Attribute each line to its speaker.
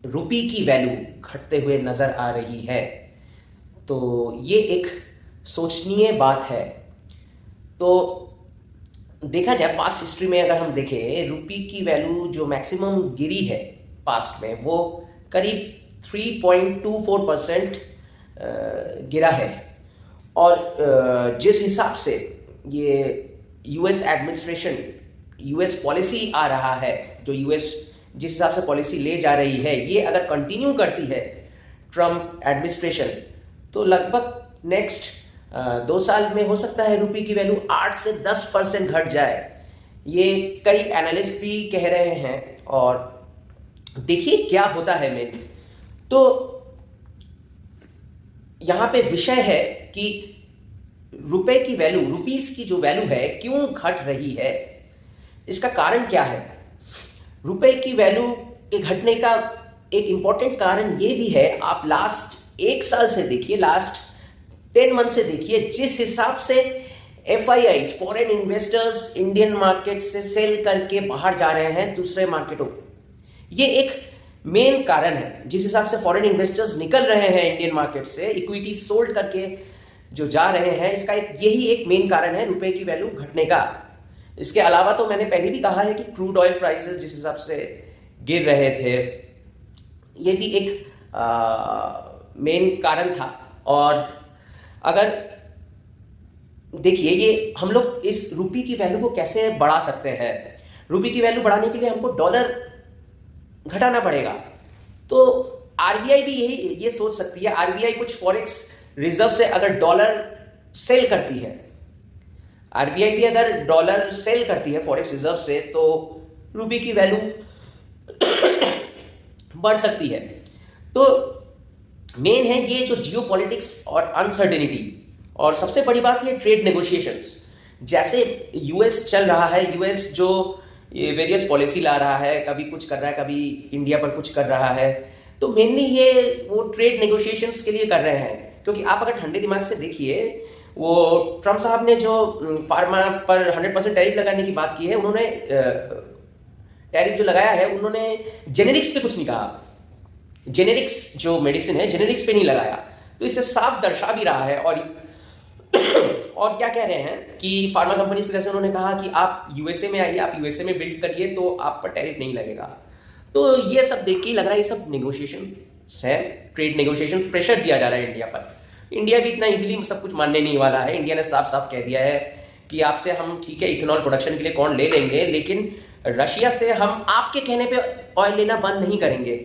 Speaker 1: रुपी की वैल्यू घटते हुए नज़र आ रही है। तो ये एक सोचनीय बात है। तो देखा जाए पास्ट हिस्ट्री में, अगर हम देखें रुपी की वैल्यू जो मैक्सिमम गिरी है पास्ट में, वो करीब 3.24% गिरा है। और जिस हिसाब से ये यूएस एडमिनिस्ट्रेशन, यूएस पॉलिसी आ रहा है, जो यूएस जिस हिसाब से पॉलिसी ले जा रही है, ये अगर कंटिन्यू करती है ट्रम्प एडमिनिस्ट्रेशन, तो लगभग नेक्स्ट 2 साल में हो सकता है रुपये की वैल्यू 8 से 10% घट जाए। ये कई एनालिस्ट भी कह रहे हैं। और देखिए क्या होता है मेन। तो यहाँ पे विषय है कि रुपए की वैल्यू, रुपीस की जो वैल्यू है, क्यों घट रही है, इसका कारण क्या है। रुपए की वैल्यू के घटने का एक इंपॉर्टेंट कारण ये भी है, आप लास्ट 1 साल से देखिए, लास्ट 10 मंथ से देखिए, जिस हिसाब से FIIs, foreign investors Indian market से सेल करके बाहर जा रहे हैं दूसरे मार्केटों में, ये एक मेन कारण है। जिस हिसाब से फॉरेन इन्वेस्टर्स निकल रहे हैं इंडियन मार्केट से, इक्विटी सोल्ड करके जो जा रहे हैं, इसका यही एक मेन कारण है रुपए की वैल्यू घटने का। इसके अलावा तो मैंने पहले भी कहा है कि क्रूड ऑयल प्राइसेस जिस हिसाब से गिर रहे थे, ये भी एक मेन कारण था। और अगर देखिए, ये हम लोग इस रुपये की वैल्यू को कैसे बढ़ा सकते हैं। रुपये की वैल्यू बढ़ाने के लिए हमको डॉलर घटाना पड़ेगा। तो आरबीआई भी ये सोच सकती है। आरबीआई कुछ फॉरेक्स रिजर्व से अगर डॉलर सेल करती है, आरबीआई भी अगर डॉलर सेल करती है फॉरेक्स रिजर्व से, तो रुपये की वैल्यू बढ़ सकती है। तो मेन है ये जो जियोपॉलिटिक्स और अनसर्टेनिटी, और सबसे बड़ी बात ये ट्रेड नेगोशिएशंस। जैसे यूएस चल रहा है, यूएस जो ये वेरियस पॉलिसी ला रहा है, कभी कुछ कर रहा है, कभी इंडिया पर कुछ कर रहा है, तो मेनली ये वो ट्रेड नेगोशिएशंस के लिए कर रहे हैं। क्योंकि आप अगर ठंडे दिमाग से देखिए, वो ट्रम्प साहब ने जो फार्मा पर 100% टैरिफ लगाने की बात की है, उन्होंने टैरिफ जो लगाया है, उन्होंने जेनेरिक्स पे कुछ नहीं कहा। जेनेरिक्स जो मेडिसिन है, जेनेरिक्स पे नहीं लगाया। तो इससे साफ दर्शा भी रहा है। और क्या कह रहे हैं कि फार्मा कंपनीज को, जैसे उन्होंने कहा कि आप यूएसए में आइए, आप यूएसए में बिल्ड करिए, तो आप पर टैरिफ नहीं लगेगा। तो ये सब देख के लग रहा है ये सब नेगोशिएशन है, ट्रेड नेगोशिएशन, प्रेशर दिया जा रहा है इंडिया पर। इंडिया भी इतना इजीली सब कुछ मानने नहीं वाला है। इंडिया ने साफ साफ कह दिया है कि आपसे हम, ठीक है, इथेनॉल प्रोडक्शन के लिए कौन ले लेंगे, लेकिन रशिया से हम आपके कहने पे ऑयल लेना बंद नहीं करेंगे।